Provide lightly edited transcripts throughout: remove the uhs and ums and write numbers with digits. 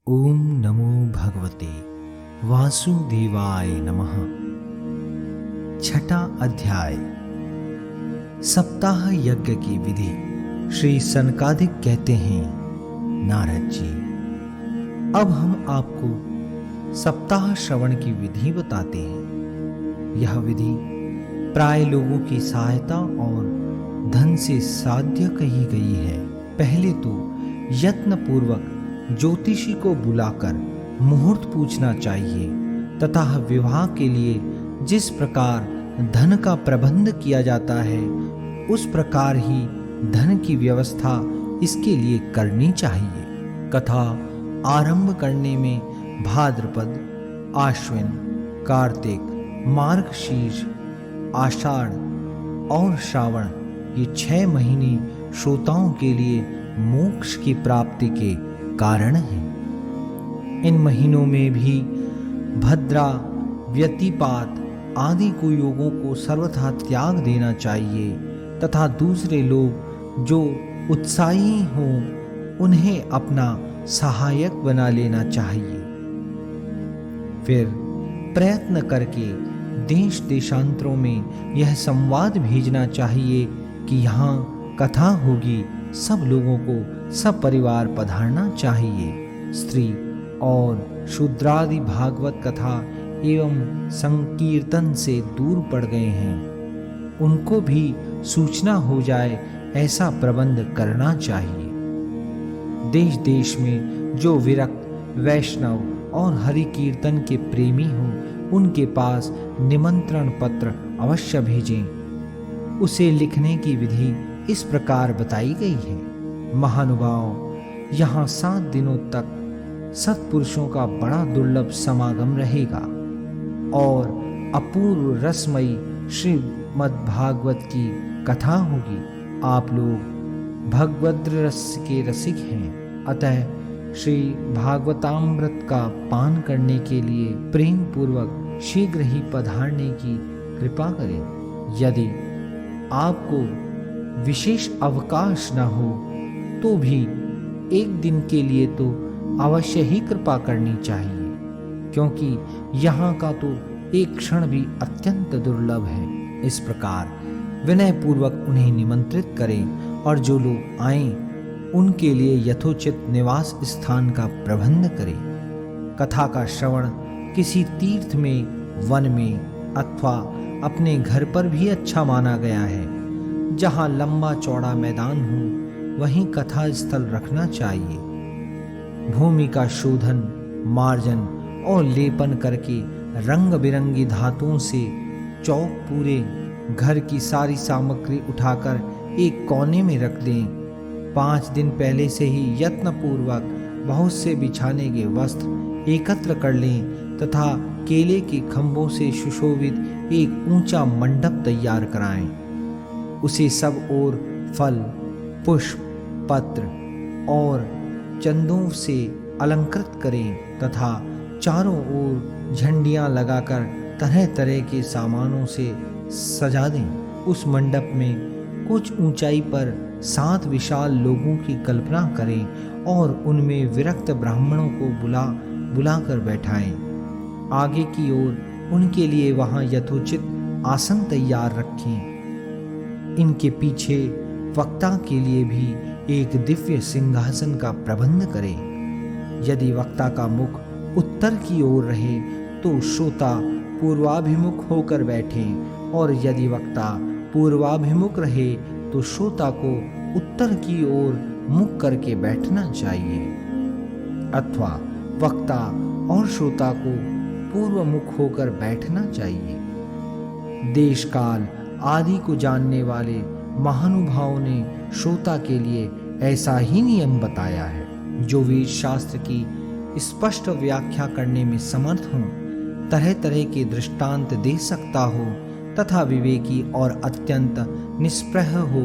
ओम नमो भगवते वासुदेवाय नमः। छठा अध्याय सप्ताह यज्ञ की विधि। श्री सनकादिक कहते हैं, नारद जी, अब हम आपको सप्ताह श्रवण की विधि बताते हैं। यह विधि प्राय लोगों की सहायता और धन से साध्य कही गई है। पहले तो यत्न पूर्वक ज्योतिषी को बुलाकर मुहूर्त पूछना चाहिए तथा विवाह के लिए जिस प्रकार धन का प्रबंध किया जाता है उस प्रकार ही धन की व्यवस्था इसके लिए करनी चाहिए। कथा आरंभ करने में भाद्रपद, आश्विन, कार्तिक, मार्गशीर्ष, आषाढ़ और श्रावण ये 6 महीने श्रोताओं के लिए मोक्ष की प्राप्ति के कारण है। इन महीनों में भी भद्रा, व्यतिपात आदि कुयोगों को सर्वथा त्याग देना चाहिए तथा दूसरे लोग जो उत्साही हों उन्हें अपना सहायक बना लेना चाहिए। फिर प्रयत्न करके देश देशांतरों में यह संवाद भेजना चाहिए कि यहाँ कथा होगी, सब लोगों को सब परिवार पधारना चाहिए। स्त्री और शूद्रादि भागवत कथा एवं संकीर्तन से दूर पड़ गए हैं, उनको भी सूचना हो जाए ऐसा प्रबंध करना चाहिए। देश देश में जो विरक्त, वैष्णव और हरि कीर्तन के प्रेमी हों उनके पास निमंत्रण पत्र अवश्य भेजें। उसे लिखने की विधि इस प्रकार बताई गई है। महानुभाव, यहाँ 7 दिनों तक सत्पुरुषों का बड़ा दुर्लभ समागम रहेगा और अपूर्व रसमयी श्रीमद्भागवत की कथा होगी। आप लोग भगवद् रस के रसिक हैं, अतः श्री भागवतामृत का पान करने के लिए प्रेम पूर्वक शीघ्र ही पधारने की कृपा करें। यदि आपको विशेष अवकाश न हो तो भी 1 दिन के लिए तो अवश्य ही कृपा करनी चाहिए, क्योंकि यहाँ का तो एक क्षण भी अत्यंत दुर्लभ है। इस प्रकार विनय पूर्वक उन्हें निमंत्रित करें और जो लोग आएं उनके लिए यथोचित निवास स्थान का प्रबंध करें। कथा का श्रवण किसी तीर्थ में, वन में अथवा अपने घर पर भी अच्छा माना गया है। जहाँ लंबा चौड़ा मैदान हो वहीं कथा स्थल रखना चाहिए। भूमि का शोधन, मार्जन और लेपन करके रंग बिरंगी धातुओं से चौक पूरे घर की सारी सामग्री उठाकर एक कोने में रख दें। 5 दिन पहले से ही यत्न पूर्वक बहुत से बिछाने के वस्त्र एकत्र कर लें तथा केले के खंभों से सुशोभित एक ऊंचा मंडप तैयार कराएं। उसे सब ओर फल, पुष्प, पत्र और चंदों से अलंकृत करें तथा चारों ओर झंडियां लगाकर तरह तरह के सामानों से सजा दें। उस मंडप में कुछ ऊंचाई पर 7 विशाल लोगों की कल्पना करें और उनमें विरक्त ब्राह्मणों को बुलाकर बैठाएं। आगे की ओर उनके लिए वहां यथोचित आसन तैयार रखें। इनके पीछे वक्ता के लिए भी एक दिव्य सिंहासन का प्रबंध करें। यदि वक्ता का मुख उत्तर की ओर रहे तो श्रोता पूर्वाभिमुख होकर बैठें और यदि वक्ता पूर्वाभिमुख रहे तो श्रोता को उत्तर की ओर मुख करके बैठना चाहिए, अथवा वक्ता और श्रोता को पूर्व मुख होकर बैठना चाहिए। देश काल आदि को जानने वाले महानुभावों ने श्रोता के लिए ऐसा ही नियम बताया है। जो वेद शास्त्र की स्पष्ट व्याख्या करने में समर्थ हो, तरह तरह के दृष्टांत दे सकता हो तथा विवेकी और अत्यंत निष्प्रह हो,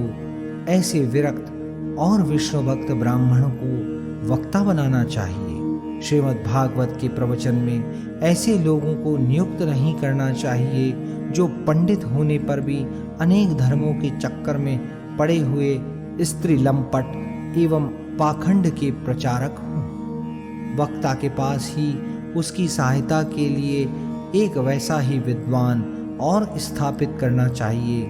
ऐसे विरक्त और विष्णु भक्त ब्राह्मणों को वक्ता बनाना चाहिए। श्रीमद् भागवत के प्रवचन में ऐसे लोगों को नियुक्त नहीं करना चाहिए जो पंडित होने पर भी अनेक धर्मों के चक्कर में पड़े हुए स्त्री लंपट एवं पाखंड के प्रचारक हों। वक्ता के पास ही उसकी सहायता के लिए एक वैसा ही विद्वान और स्थापित करना चाहिए,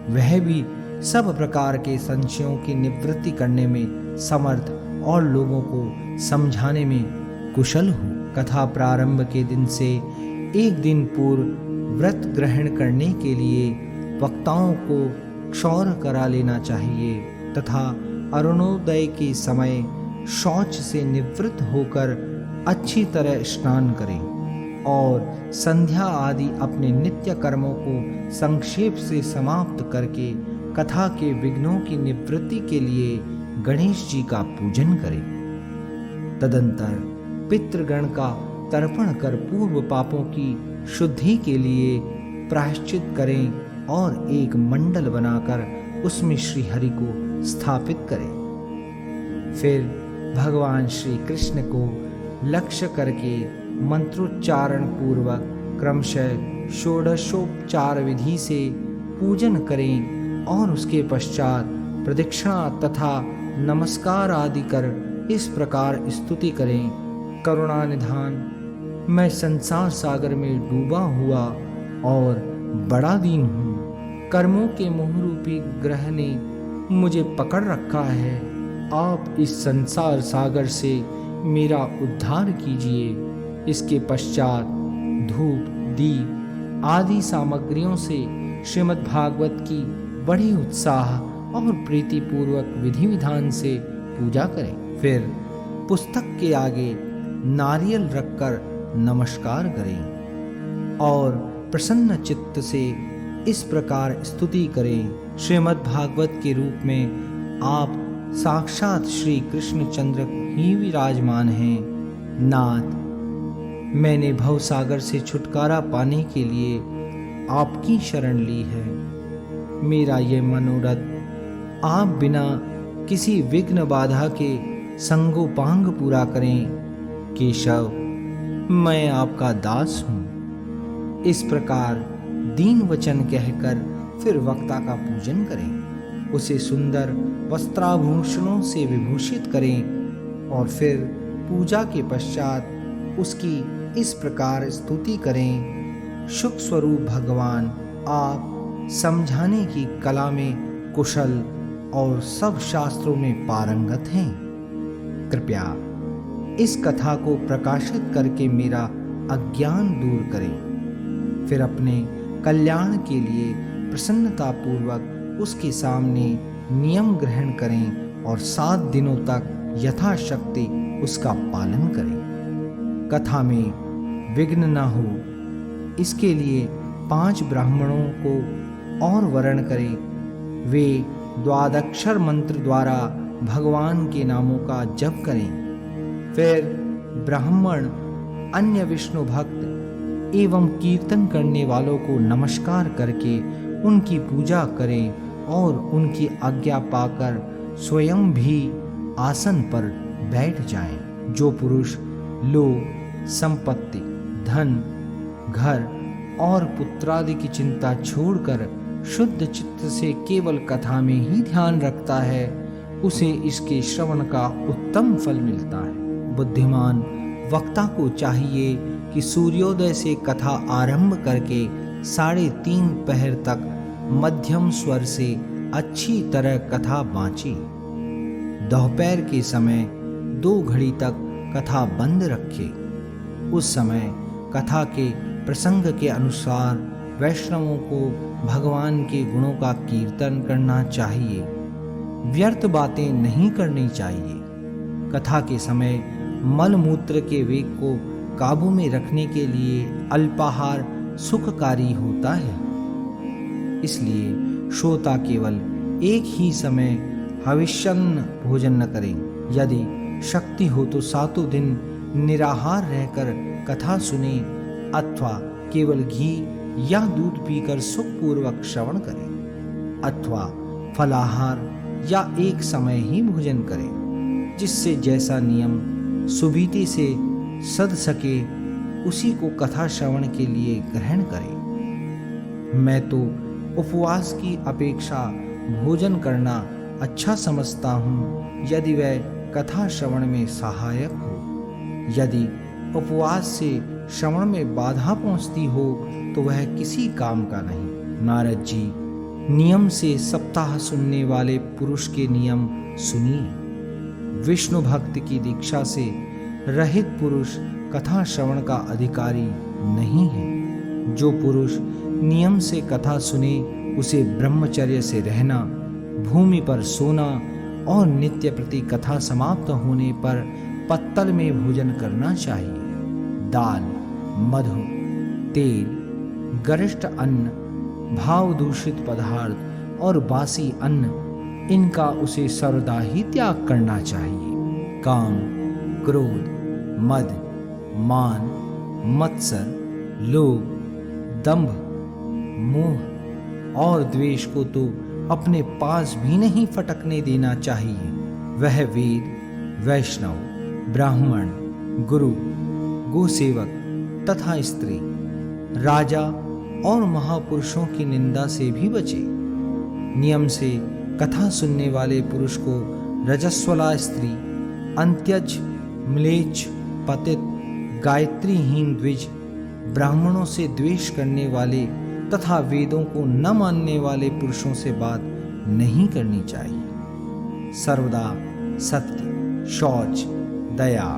वह भी सब प्रकार के संशयों की निवृत्ति करने में समर्थ और लोगों को समझाने में कुशल हो। कथा प्रारंभ के दिन से एक दिन पूर्व व्रत ग्रहण करने के लिए वक्ताओं को क्षौर करा लेना चाहिए तथा अरुणोदय के समय शौच से निवृत्त होकर अच्छी तरह स्नान करें और संध्या आदि अपने नित्य कर्मों को संक्षेप से समाप्त करके कथा के विघ्नों की निवृत्ति के लिए गणेश जी का पूजन करें। तदंतर पितृगण का तर्पण कर पूर्व पापों की शुद्धि के लिए प्रायश्चित करें और एक मंडल बनाकर उसमें श्री हरि को स्थापित करें। फिर भगवान श्री कृष्ण को लक्ष्य करके मंत्रोच्चारण पूर्वक क्रमशः षोडशोपचार विधि से पूजन करें और उसके पश्चात प्रदक्षिणा तथा नमस्कार आदि कर इस प्रकार स्तुति करें। करुणा निधान, मैं संसार सागर में डूबा हुआ और बड़ा दीन हूँ। कर्मों के मोह रूपी ग्रह ने मुझे पकड़ रखा है। आप इस संसार सागर से मेरा उद्धार कीजिए। इसके पश्चात धूप, दीप आदि सामग्रियों से श्रीमद् भागवत की बड़े उत्साह और प्रीतिपूर्वक विधि विधान से पूजा करें। फिर पुस्तक के आगे नारियल रखकर नमस्कार करें और प्रसन्न चित्त से इस प्रकार स्तुति करें। श्रीमद् भागवत के रूप में आप साक्षात श्री कृष्णचंद्र ही विराजमान हैं। नाथ, मैंने भवसागर से छुटकारा पाने के लिए आपकी शरण ली है। मेरा यह मनोरथ आप बिना किसी विघ्न बाधा के संगोपांग पूरा करें। केशव, मैं आपका दास हूँ। इस प्रकार दीन वचन कहकर फिर वक्ता का पूजन करें, उसे सुंदर वस्त्राभूषणों से विभूषित करें और फिर पूजा के पश्चात उसकी इस प्रकार स्तुति करें। सुख स्वरूप भगवान, आप समझाने की कला में कुशल और सब शास्त्रों में पारंगत हैं। कृपया इस कथा को प्रकाशित करके मेरा अज्ञान दूर करें। फिर अपने कल्याण के लिए प्रसन्नतापूर्वक उसके सामने नियम ग्रहण करें और 7 दिनों तक यथाशक्ति उसका पालन करें। कथा में विघ्न न हो, इसके लिए 5 ब्राह्मणों को और वर्ण करें। वे द्वादक्षर मंत्र द्वारा भगवान के नामों का जप करें। फिर ब्राह्मण अन्य विष्णु भक्त एवं कीर्तन करने वालों को नमस्कार करके उनकी पूजा करें और उनकी आज्ञा पाकर स्वयं भी आसन पर बैठ जाएं। जो पुरुष लोग, संपत्ति, धन, घर और पुत्रादि की चिंता छोड़कर शुद्ध चित्त से केवल कथा में ही ध्यान रखता है, उसे इसके श्रवण का उत्तम फल मिलता है। बुद्धिमान वक्ता को चाहिए कि सूर्योदय से कथा आरंभ करके 3:30 पहर तक मध्यम स्वर से अच्छी तरह कथा बाँचे। दोपहर के समय 2 घड़ी तक कथा बंद रखे। उस समय कथा के प्रसंग के अनुसार वैष्णवों को भगवान के गुणों का कीर्तन करना चाहिए। व्यर्थ बातें नहीं करनी चाहिए। कथा के समय मल मूत्र के वेग को काबू में रखने के लिए अल्पाहार सुखकारी होता है। इसलिए श्रोता केवल एक ही समय हविष्यन्न भोजन न करें। यदि शक्ति हो तो 7 दिन निराहार रहकर कथा सुने अथवा केवल घी या दूध पीकर सुखपूर्वक श्रवण करें अथवा फलाहार या एक समय ही भोजन करें। जिससे जैसा नियम सुबीते से सध सके उसी को कथा श्रवण के लिए ग्रहण करें। मैं तो उपवास की अपेक्षा भोजन करना अच्छा समझता हूँ, यदि वह कथा श्रवण में सहायक हो। यदि उपवास से श्रवण में बाधा पहुंचती हो तो वह किसी काम का नहीं। नारद जी, नियम से सप्ताह सुनने वाले पुरुष के नियम सुनिए। विष्णु भक्त की दीक्षा से रहित पुरुष कथा श्रवण का अधिकारी नहीं है। जो पुरुष नियम से कथा सुने उसे ब्रह्मचर्य से रहना, भूमि पर सोना और नित्य प्रति कथा समाप्त होने पर पत्तल में भोजन करना चाहिए। दाल, मधु, तेल, गरिष्ठ अन्न, भाव दूषित पदार्थ और बासी अन्न, इनका उसे सर्वदा ही त्याग करना चाहिए। काम, क्रोध, मद, मान, मत्सर, लोभ, दंभ, मोह और द्वेष को तो अपने पास भी नहीं फटकने देना चाहिए। वह वेद, वैष्णव, ब्राह्मण, गुरु, गोसेवक तथा स्त्री, राजा और महापुरुषों की निंदा से भी बचे। नियम से कथा सुनने वाले पुरुष को रजस्वला स्त्री, अंत्यज, म्लेच्छ, पतित, गायत्रीहीन द्विज, ब्राह्मणों से द्वेष करने वाले तथा वेदों को न मानने वाले पुरुषों से बात नहीं करनी चाहिए। सर्वदा सत्य, शौच, दया,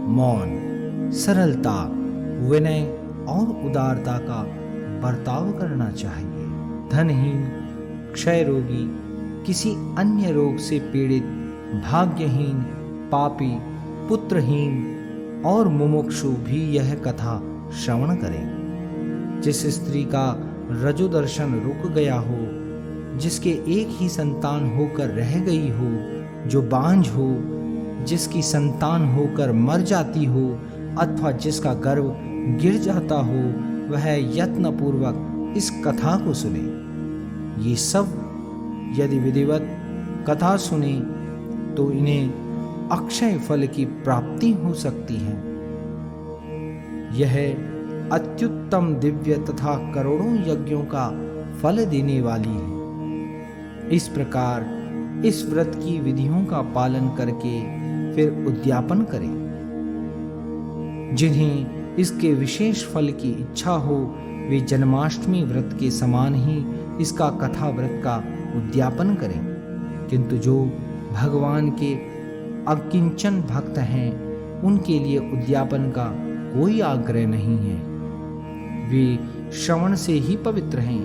मौन, सरलता, विनय और उदारता का बर्ताव करना चाहिए। धनहीन, क्षय रोगी, किसी अन्य रोग से पीड़ित, भाग्यहीन, पापी, पुत्रहीन और मुमुक्षु भी यह कथा श्रवण करें। जिस स्त्री का रजोदर्शन रुक गया हो, जिसके एक ही संतान होकर रह गई हो, जो बांझ हो, जिसकी संतान होकर मर जाती हो अथवा जिसका गर्भ गिर जाता हो, वह यत्न पूर्वक इस कथा को सुने। ये सब यदि विधिवत कथा सुने तो इन्हें अक्षय फल की प्राप्ति हो सकती है। यह अत्युत्तम दिव्य तथा करोड़ों यज्ञों का फल देने वाली है। इस प्रकार इस व्रत की विधियों का पालन करके फिर उद्यापन करें। जिन्हें इसके विशेष फल की इच्छा हो वे जन्माष्टमी व्रत के समान ही इसका कथा व्रत का उद्यापन करें। किंतु जो भगवान के अकिंचन भक्त हैं उनके लिए उद्यापन का कोई आग्रह नहीं है। वे श्रवण से ही पवित्र हैं,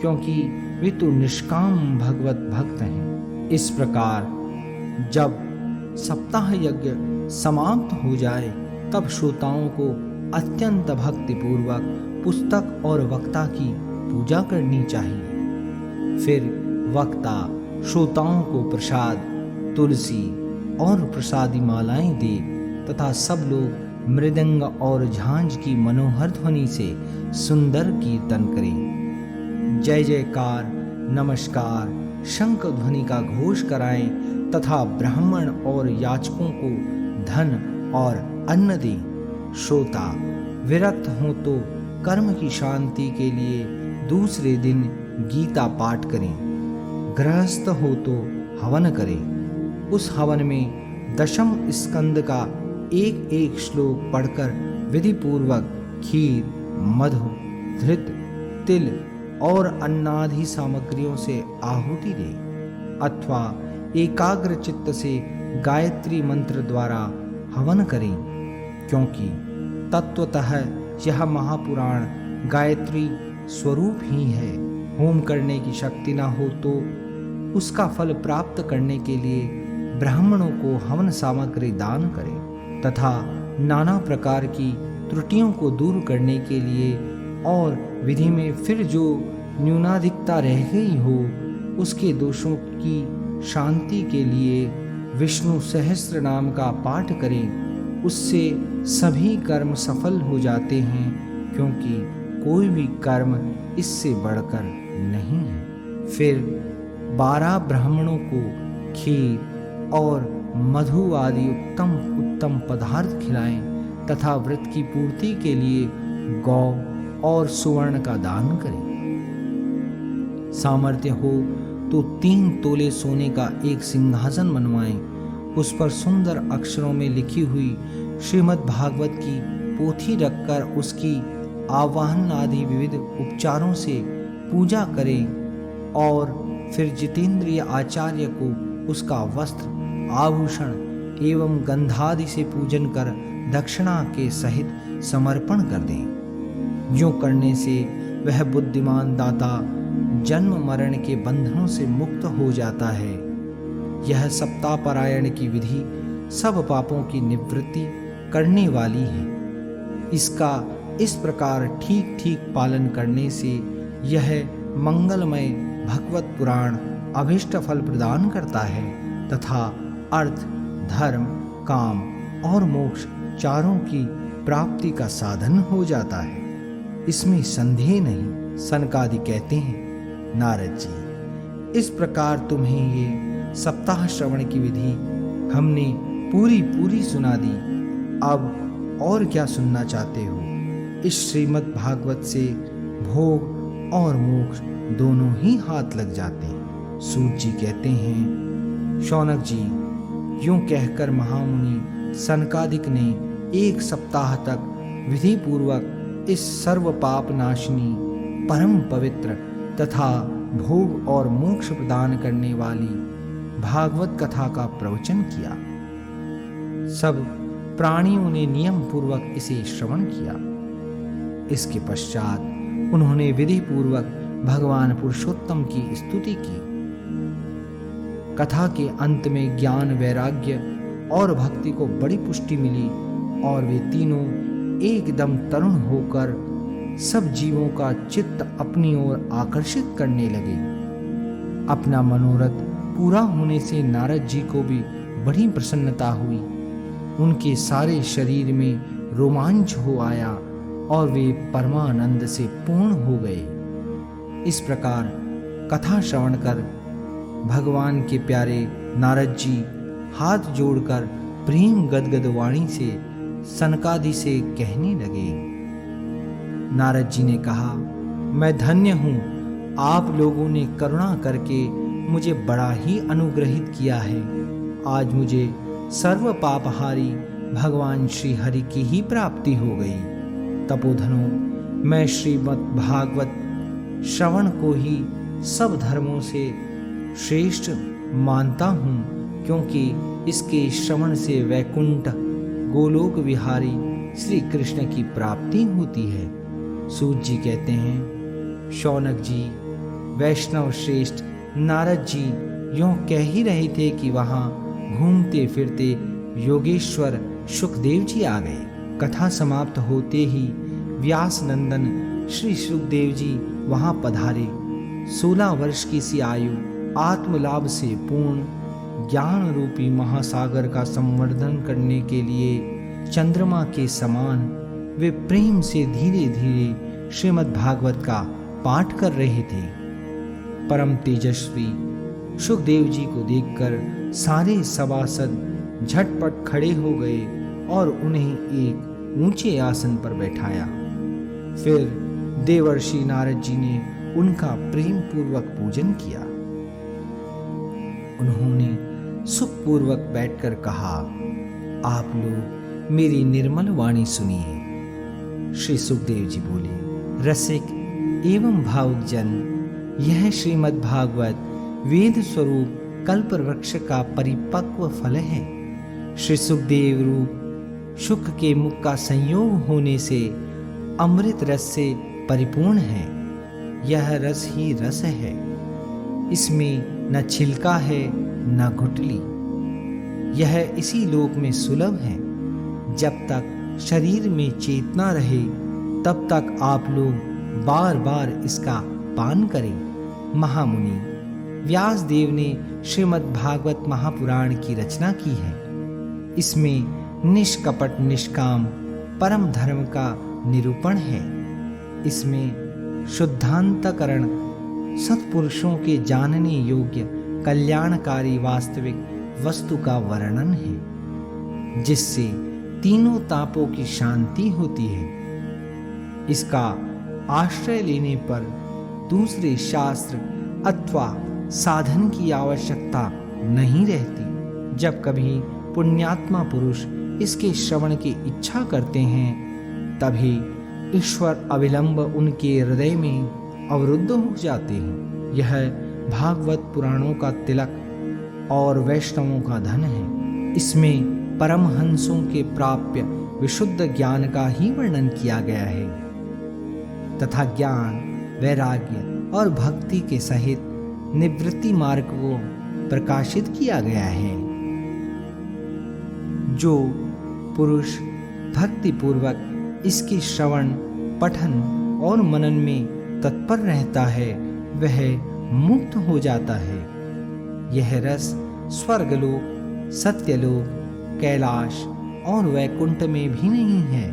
क्योंकि वे तो निष्काम भगवत भक्त हैं। इस प्रकार जब सप्ताह यज्ञ समाप्त हो जाए तब श्रोताओं को अत्यंत भक्ति पूर्वक पुस्तक और वक्ता की पूजा करनी चाहिए। फिर वक्ता श्रोताओं को प्रसाद, तुलसी और प्रसादी मालाएं दे तथा सब लोग मृदंग और झांझ की मनोहर ध्वनि से सुंदर कीर्तन करें। जय जयकार, नमस्कार, शंख ध्वनि का घोष कराएं तथा ब्राह्मण और याचकों को धन और अन्न दें। श्रोता विरक्त हो तो कर्म की शांति के लिए दूसरे दिन गीता पाठ करें। गृहस्थ हो तो हवन करें। उस हवन में दशम स्कंद का एक एक श्लोक पढ़कर विधि पूर्वक खीर, मधु, धृत, तिल और अन्नादि सामग्रियों से आहुति दें अथवा एकाग्र चित्त से गायत्री मंत्र द्वारा हवन करें, क्योंकि तत्वतः यह महापुराण गायत्री स्वरूप ही है। होम करने की शक्ति न हो तो उसका फल प्राप्त करने के लिए ब्राह्मणों को हवन सामग्री दान करें तथा नाना प्रकार की त्रुटियों को दूर करने के लिए और विधि में फिर जो न्यूनाधिकता रह गई हो उसके दोषों की शांति के लिए विष्णु सहस्त्र नाम का पाठ करें। उससे सभी कर्म सफल हो जाते हैं, क्योंकि कोई भी कर्म इससे बढ़कर नहीं है। फिर 12 ब्राह्मणों को खीर और मधु आदि उत्तम उत्तम पदार्थ खिलाएं तथा व्रत की पूर्ति के लिए गौ और सुवर्ण का दान करें। सामर्थ्य हो तो 3 तोले सोने का एक सिंहासन बनवाएं। उस पर सुंदर अक्षरों में लिखी हुई श्रीमद् भागवत की पोथी रखकर उसकी आवाहन आदि विविध उपचारों से पूजा करें और फिर जितेंद्रिय आचार्य को उसका वस्त्र, आभूषण एवं गंधादि से पूजन कर दक्षिणा के सहित समर्पण कर दें। यूं करने से वह बुद्धिमान दाता जन्म मरण के बंधनों से मुक्त हो जाता है। यह सप्ताह पारायण की विधि सब पापों की निवृत्ति करने वाली है। इसका इस प्रकार ठीक ठीक पालन करने से यह मंगलमय भगवत पुराण अभीष्ट फल प्रदान करता है तथा अर्थ, धर्म, काम और मोक्ष चारों की प्राप्ति का साधन हो जाता है। इसमें संदेह नहीं। सनकादि कहते हैं, नारद जी, इस प्रकार तुम्हें ये सप्ताह श्रवण की विधि हमने पूरी सुना दी। अब और क्या सुनना चाहते हो? इस श्रीमद् भागवत से भोग और मोक्ष दोनों ही हाथ लग जाते हैं। सूत जी कहते हैं, शौनक जी, यूं कहकर महामुनि सनकादिक ने 1 सप्ताह तक विधि पूर्वक इस सर्व पाप नाशिनी, परम पवित्र तथा भोग और मोक्ष प्रदान करने वाली भागवत कथा का प्रवचन किया। सब प्राणियों ने नियम पूर्वक इसे श्रवण किया। इसके पश्चात उन्होंने विधि पूर्वक भगवान पुरुषोत्तम की स्तुति की। कथा के अंत में ज्ञान, वैराग्य और भक्ति को बड़ी पुष्टि मिली और वे तीनों एकदम तरुण होकर सब जीवों का चित्त अपनी ओर आकर्षित करने लगे। अपना मनोरथ पूरा होने से नारद जी को भी बड़ी प्रसन्नता हुई। उनके सारे शरीर में रोमांच हो आया और वे परमानंद से पूर्ण हो गए। इस प्रकार कथा श्रवण कर भगवान के प्यारे नारद जी हाथ जोड़कर प्रेम गदगद वाणी से सनकादि से कहने लगे। नारद जी ने कहा, मैं धन्य हूँ, आप लोगों ने करुणा करके मुझे बड़ा ही अनुग्रहित किया है। आज मुझे सर्व पापहारी भगवान श्री हरि की ही प्राप्ति हो गई। तपोधनों, मैं श्रीमद् भागवत श्रवण को ही सब धर्मों से श्रेष्ठ मानता हूँ, क्योंकि इसके श्रवण से वैकुंठ गोलोक विहारी श्री कृष्ण की प्राप्ति होती है। सूत जी कहते हैं, शौनक जी, वैष्णव श्रेष्ठ नारद जी यूं कह ही रहे थे कि वहां घूमते फिरते योगेश्वर सुखदेव जी आ गए। कथा समाप्त होते ही व्यास नंदन श्री सुखदेव जी वहां पधारे। 16 वर्ष की सी आयु आत्मलाभ से पूर्ण ज्ञान रूपी महासागर का संवर्धन करने के लिए चंद्रमा के समान वे प्रेम से धीरे धीरे श्रीमद् भागवत का पाठ कर रहे थे। परम तेजस्वी सुखदेव जी को देखकर सारे सभासद झटपट खड़े हो गए और उन्हें एक ऊंचे आसन पर बैठाया। फिर देवर्षि नारद जी ने उनका प्रेम पूर्वक पूजन किया। उन्होंने सुखपूर्वक बैठकर कहा, आप लोग मेरी निर्मल वाणी सुनिए। श्री सुखदेव जी बोले, रसिक एवं भावुक जन, यह श्रीमद् भागवत वेद स्वरूप कल्प वृक्ष का परिपक्व फल है। श्री सुखदेव रूप शुक के मुख का संयोग होने से अमृत रस से परिपूर्ण है। यह रस ही रस है, इसमें न छिलका है न गुठली। यह इसी लोक में सुलभ है। जब तक शरीर में चेतना रहे तब तक आप लोग बार बार इसका पान करें। महामुनि, व्यास देव ने श्रीमद् भागवत महापुराण की रचना की है। इसमें निष्कपट निष्काम परम धर्म का निरूपण है। इसमें शुद्धांतकरण सत्पुरुषों के जानने योग्य कल्याणकारी वास्तविक वस्तु का वर्णन है, जिससे तीनों तापों की शांति होती है। इसका आश्रय लेने पर दूसरे शास्त्र अथवा साधन की आवश्यकता नहीं रहती। जब कभी पुण्यात्मा पुरुष इसके श्रवण की इच्छा करते हैं, तभी ईश्वर अविलंब उनके हृदय में अवरुद्ध हो जाते हैं। यह भागवत पुराणों का तिलक और वैष्णवों का धन है। इसमें परमहंसों के प्राप्य विशुद्ध ज्ञान का ही वर्णन किया गया है तथा ज्ञान, वैराग्य और भक्ति के सहित निवृत्ति मार्ग को प्रकाशित किया गया है। जो पुरुष भक्ति पूर्वक इसके श्रवण, पठन और मनन में तत्पर रहता है वह मुक्त हो जाता है। यह रस स्वर्गलोक, सत्यलोक, कैलाश और वैकुंठ में भी नहीं है।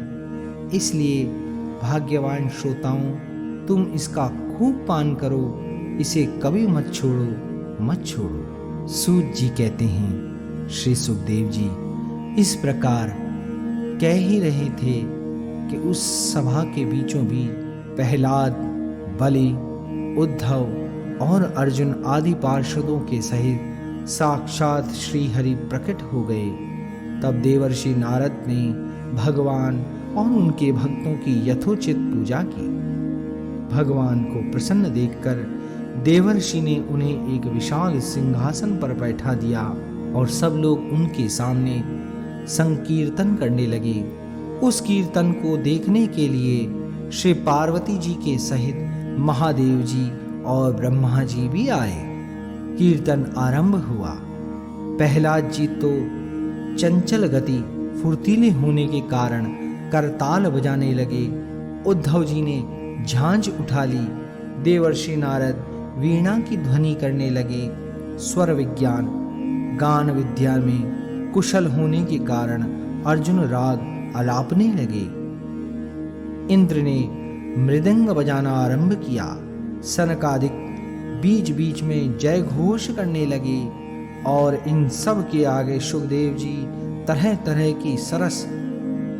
इसलिए भाग्यवान श्रोताओं, तुम इसका खूब पान करो, इसे कभी मत छोड़ो। सूत जी कहते हैं, श्री सुखदेव जी इस प्रकार कह ही रहे थे कि उस सभा के बीचों बीच प्रहलाद, बलि, उद्धव और अर्जुन आदि पार्षदों के सहित साक्षात श्री हरि प्रकट हो गए। तब देवर्षि नारद ने भगवान और उनके भक्तों की यथोचित पूजा की। भगवान को प्रसन्न देखकर देवर्षि ने उन्हें एक विशाल सिंहासन पर बैठा दिया और सब लोग उनके सामने संकीर्तन करने लगे। उस कीर्तन को देखने के लिए श्री पार्वती जी के सहित महादेव जी और ब्रह्मा जी भी आए। कीर्तन आरंभ हुआ। प्रहलाद जी तो चंचल गति, फुर्तीले होने के कारण करताल बजाने लगे। उद्धव जी ने झांझ उठा ली। देवर्षि नारद वीणा की ध्वनि करने लगे। स्वर विज्ञान, गान विद्या में कुशल होने के कारण अर्जुन राग आलापने लगे। इंद्र ने मृदंग बजाना आरंभ किया। सनकादिक बीच बीच में जय घोष करने लगे और इन सब के आगे सुखदेव जी तरह तरह की सरस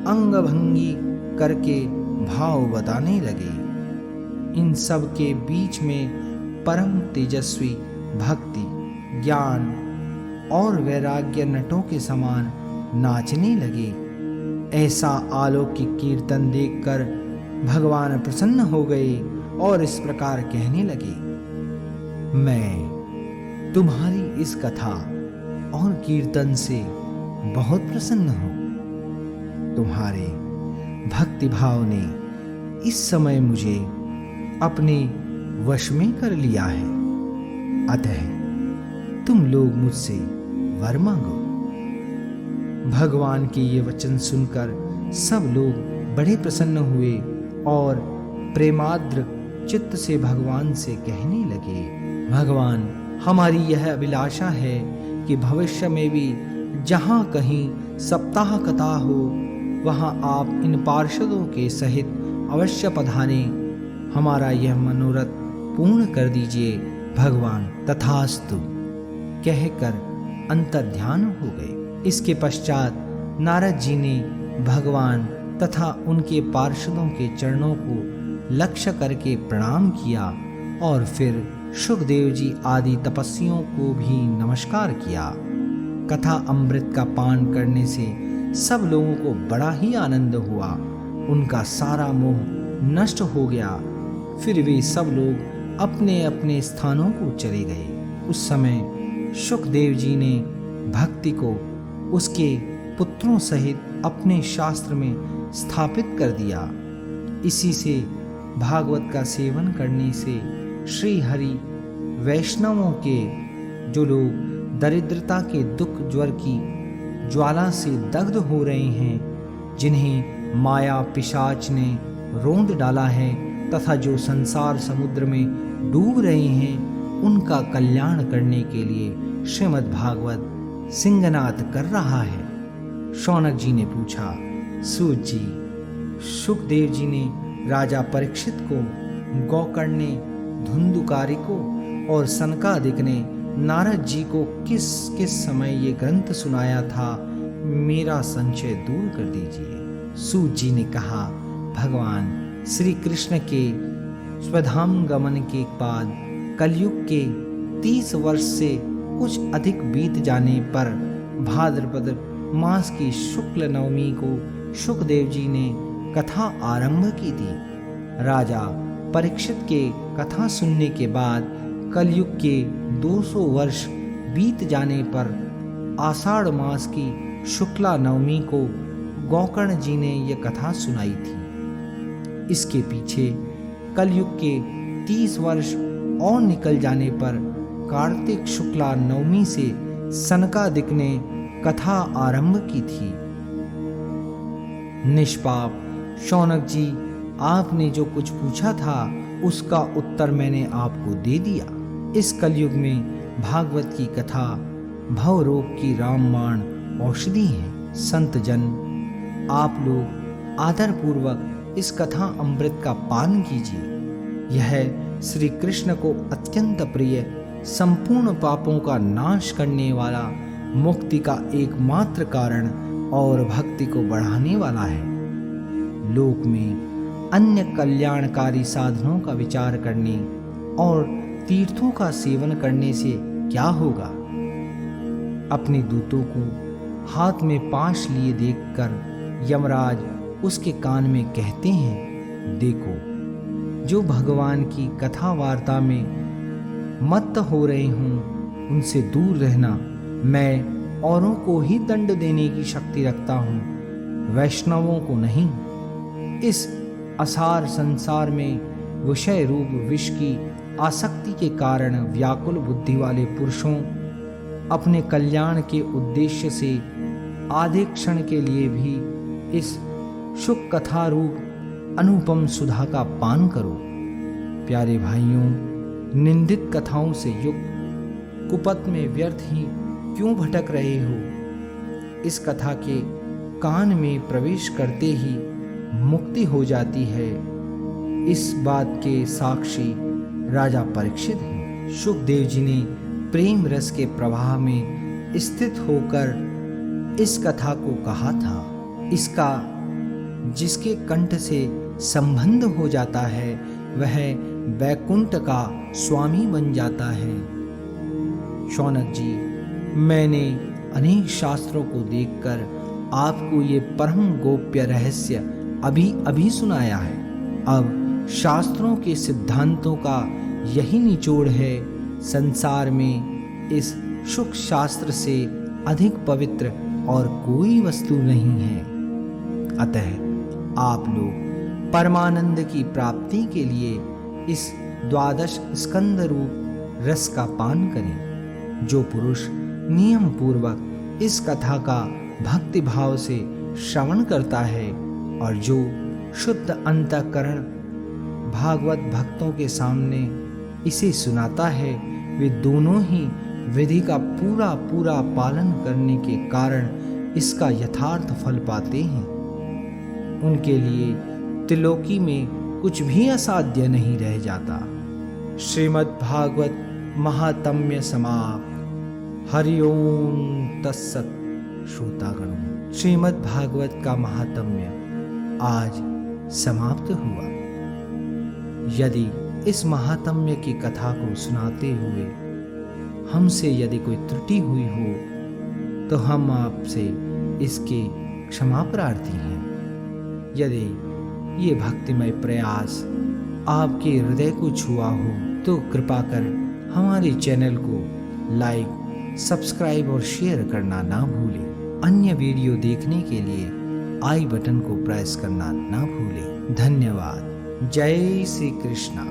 अंगभंगी करके भाव बताने लगे। इन सब के बीच में परम तेजस्वी भक्ति, ज्ञान और वैराग्य नटों के समान नाचने लगे। ऐसा अलौकिक कीर्तन देखकर भगवान प्रसन्न हो गए और इस प्रकार कहने लगे, मैं तुम्हारी इस कथा और कीर्तन से बहुत प्रसन्न हूं। तुम्हारे भक्ति भाव ने इस समय मुझे अपने वश में कर लिया है। अतः तुम लोग मुझसे वर मांगो। भगवान के ये वचन सुनकर सब लोग बड़े प्रसन्न हुए और प्रेमाद्र चित्त से भगवान से कहने लगे, भगवान, हमारी यह अभिलाषा है कि भविष्य में भी जहाँ कहीं सप्ताह कथा हो वहाँ आप इन पार्षदों के सहित अवश्य पधारें। हमारा यह मनोरथ पूर्ण कर दीजिए भगवान। तथास्तु कहकर अंतर्ध्यान हो गए। इसके पश्चात नारद जी ने भगवान तथा उनके पार्षदों के चरणों को लक्ष्य करके प्रणाम किया और फिर सुखदेव जी आदि तपस्वियों को भी नमस्कार किया। कथा अमृत का पान करने से सब लोगों को बड़ा ही आनंद हुआ। उनका सारा मोह नष्ट हो गया। फिर वे सब लोग अपने अपने स्थानों को चले गए। उस समय सुखदेव जी ने भक्ति को उसके पुत्रों सहित अपने शास्त्र में स्थापित कर दिया। इसी से भागवत का सेवन करने से श्री हरि वैष्णवों के जो लोग दरिद्रता के दुख ज्वर की ज्वाला से दग्ध हो रहे हैं, जिन्हें माया पिशाच ने रोंद डाला है तथा जो संसार समुद्र में डूब रहे हैं, उनका कल्याण करने के लिए श्रीमद् भागवत सिंहनाद कर रहा है। शौनक जी ने पूछा, सूत जी, सुखदेव जी ने राजा परीक्षित को, गौकर्ण, धुंधुकारी को और सनकादिक ने नारद जी को किस किस समय ये ग्रंथ सुनाया था, मेरा संशय दूर कर दीजिए। सूत जी ने कहा, भगवान श्री कृष्ण के स्वधाम गमन के बाद कलयुग के 30 वर्ष से कुछ अधिक बीत जाने पर भाद्रपद मास की शुक्ल नवमी को शुकदेव जी ने कथा आरंभ की थी। राजा परीक्षित के कथा सुनने के बाद कलयुग के 200 वर्ष बीत जाने पर आषाढ़ मास की शुक्ला नवमी को गोकर्ण जी ने यह कथा सुनाई थी। इसके पीछे कलयुग के 30 वर्ष और निकल जाने पर कार्तिक शुक्ला नवमी से सनकादिक ने कथा आरंभ की थी। निष्पाप शौनक जी, आपने जो कुछ पूछा था उसका उत्तर मैंने आपको दे दिया। इस कलयुग में भागवत की कथा भवरोग की रामबाण औषधि है। संत जन, आप लोग आदर पूर्वक इस कथा अमृत का पान कीजिए। यह श्री कृष्ण को अत्यंत प्रिय, संपूर्ण पापों का नाश करने वाला, मुक्ति का एकमात्र कारण और भक्ति को बढ़ाने वाला है। लोक में अन्य कल्याणकारी साधनों का विचार करने और तीर्थों का सेवन करने से क्या होगा। अपने दूतों को हाथ में पाश लिए देखकर यमराज उसके कान में कहते हैं, देखो, जो भगवान की कथा वार्ता में मत्त हो रहे हों उनसे दूर रहना। मैं औरों को ही दंड देने की शक्ति रखता हूँ, वैष्णवों को नहीं। इस असार संसार में विषय रूप विष की आसक्ति के कारण व्याकुल बुद्धि वाले पुरुषों अपने कल्याण के उद्देश्य से आधे क्षण के लिए भी इस शुक कथा रूप अनुपम सुधा का पान करो। प्यारे भाइयों, निंदित कथाओं से युक्त कुपथ में व्यर्थ ही क्यों भटक रहे हो। इस कथा के कान में प्रवेश करते ही मुक्ति हो जाती है। इस बात के साक्षी राजा परीक्षित हैं। शुकदेव जी ने प्रेम रस के प्रवाह में स्थित होकर इस कथा को कहा था। इसका जिसके कंठ से संबंध हो जाता है वह वैकुंठ का स्वामी बन जाता है। शौनक जी, मैंने अनेक शास्त्रों को देखकर आपको ये परम गोप्य रहस्य अभी सुनाया है। अब शास्त्रों के सिद्धांतों का यही निचोड़ है। संसार में इस शुक शास्त्र से अधिक पवित्र और कोई वस्तु नहीं है। अतः आप लोग परमानंद की प्राप्ति के लिए इस 12 स्कंद रूप रस का पान करें। जो पुरुष नियम पूर्वक इस कथा का भक्ति भाव से श्रवण करता है और जो शुद्ध अंतःकरण भागवत भक्तों के सामने इसे सुनाता है, वे दोनों ही विधि का पूरा पूरा पालन करने के कारण इसका यथार्थ फल पाते हैं। उनके लिए त्रिलोकी में कुछ भी असाध्य नहीं रह जाता। श्रीमद् भागवत महात्म्य समाप्त। हरि ओम तत्सत। श्रोतागणों, श्रीमद् भागवत का महात्म्य आज समाप्त हुआ। यदि इस महात्म्य की कथा को सुनाते हुए हमसे यदि कोई त्रुटि हुई हो तो हम आपसे इसके क्षमा प्रार्थी हैं। यदि ये भक्तिमय प्रयास आपके हृदय को छुआ हो तो कृपा कर हमारे चैनल को लाइक, सब्सक्राइब और शेयर करना ना भूलें। अन्य वीडियो देखने के लिए आई बटन को प्रेस करना ना भूलें। धन्यवाद। जय श्री कृष्णा।